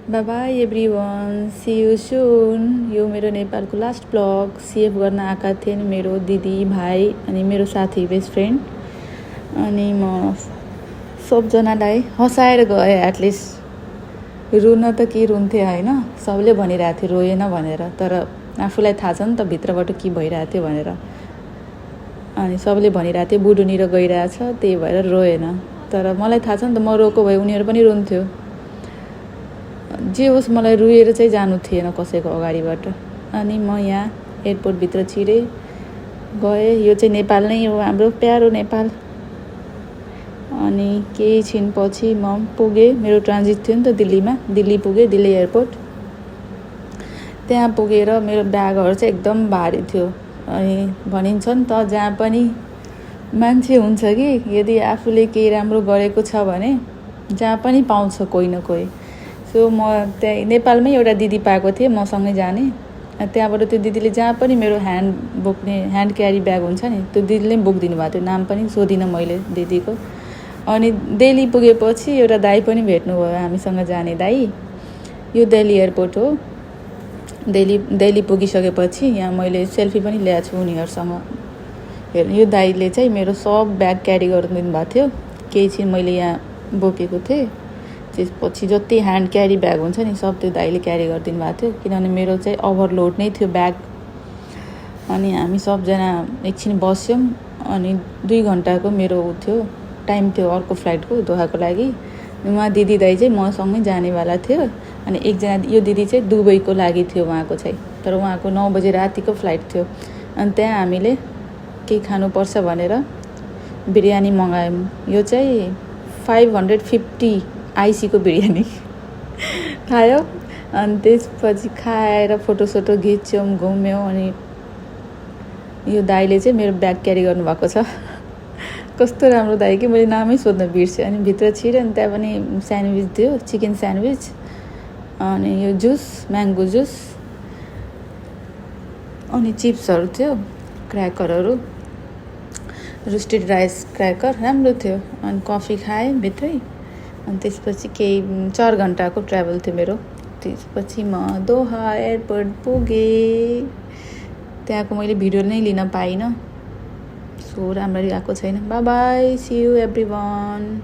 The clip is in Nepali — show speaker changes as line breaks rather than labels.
By bye everyone, see you soon. यो मेरो नेपालको लास्ट ब्लग सेभ गर्न आएका थिए नि मेरो दिदी भाइ अनि मेरो साथी बेस्ट फ्रेन्ड। अनि म सबजनालाई हँसाएर गएँ। एटलिस्ट रुन त के रुन्थेँ होइन, सबले भनिरहेको थियो रोएन भनेर, तर आफूलाई थाहा छ नि त भित्रबाट के भइरहेको थियो भनेर। अनि सबले भनिरहेको थियो बुढोनिर गइरहेछ, त्यही भएर रोएन। तर मलाई थाहा छ नि त म रोएको भए उनीहरू पनि रुन्थ्यो। जे होस् मलाई रुएर चाहिँ जानु थिएन कसैको अगाडिबाट। अनि म यहाँ एयरपोर्टभित्र छिरेँ गएँ। यो चाहिँ नेपाल नै हो, हाम्रो प्यारो नेपाल। अनि केही छिनपछि म पुगेँ, मेरो ट्रान्जिट थियो नि त दिल्लीमा, दिल्ली पुगेँ, दिल्ली एयरपोर्ट। त्यहाँ पुगेर मेरो ब्यागहरू चाहिँ एकदम भारी थियो। अनि भनिन्छ नि त जहाँ पनि मान्छे हुन्छ कि यदि आफूले केही राम्रो गरेको छ भने जहाँ पनि पाउँछ कोही न कोही। सो म त्यहाँ नेपालमै एउटा दिदी पाएको थिएँ मसँगै जाने। त्यहाँबाट त्यो दिदीले जहाँ पनि मेरो ह्यान्ड क्यारी ब्याग हुन्छ नि, त्यो दिदीले पनि बोकिदिनु भएको थियो। नाम पनि सोधिनँ मैले दिदीको। अनि दिल्ली पुगेपछि एउटा दाई पनि भेट्नुभयो, हामीसँग जाने दाई। यो दिल्ली एयरपोर्ट हो। दिल्ली पुगिसकेपछि यहाँ मैले सेल्फी पनि ल्याएको छु उनीहरूसँग। हेर्नु, यो दाईले चाहिँ मेरो सब ब्याग क्यारी गरिदिनु भएको थियो। केही चाहिँ मैले यहाँ बोकेको थिएँ। त्यसपछि जति ह्यान्ड क्यारी ब्याग हुन्छ नि सब त्यो दाइले क्यारी गरिदिनु भएको थियो, किनभने मेरो चाहिँ ओभरलोड नै थियो ब्याग। अनि हामी सबजना एकछिन बस्यौँ। अनि 2 घन्टाको मेरो थियो टाइम थियो अर्को फ्लाइटको दोहाको लागि। उहाँ दिदी दाइ चाहिँ मसँगै जानेवाला थियो। अनि एकजना यो दिदी चाहिँ दुबईको लागि थियो उहाँको चाहिँ, तर उहाँको 9 बजे रातिको फ्लाइट थियो। अनि त्यहाँ हामीले केही खानुपर्छ भनेर बिरयानी मगायौँ। यो चाहिँ 550 आइसीको बिरयानी खायो। अनि त्यसपछि खाएर फोटोसोटो खिच्यौँ, घुम्यौँ। अनि यो दाइले चाहिँ मेरो ब्याग क्यारी गर्नुभएको छ। कस्तो राम्रो दाइ कि मैले नामै सोध्न बिर्सेँ। अनि भित्र छिरेँ, अनि त्यहाँ पनि स्यान्डविच दियो, चिकन स्यान्डविच। अनि यो जुस, म्याङ्गो जुस, अनि चिप्सहरू थियो, क्र्याकरहरू, रोस्टेड राइस क्र्याकर राम्रो थियो। अनि कफी खाएँ भित्रै। अनि त्यसपछि केही 4 घन्टाको ट्राभल थियो मेरो। त्यसपछि म दोहा एयरपोर्ट पुगेँ। त्यहाँको मैले भिडियो नै लिन पाइनँ, सो राम्ररी आएको छैन। Bye bye, see you everyone.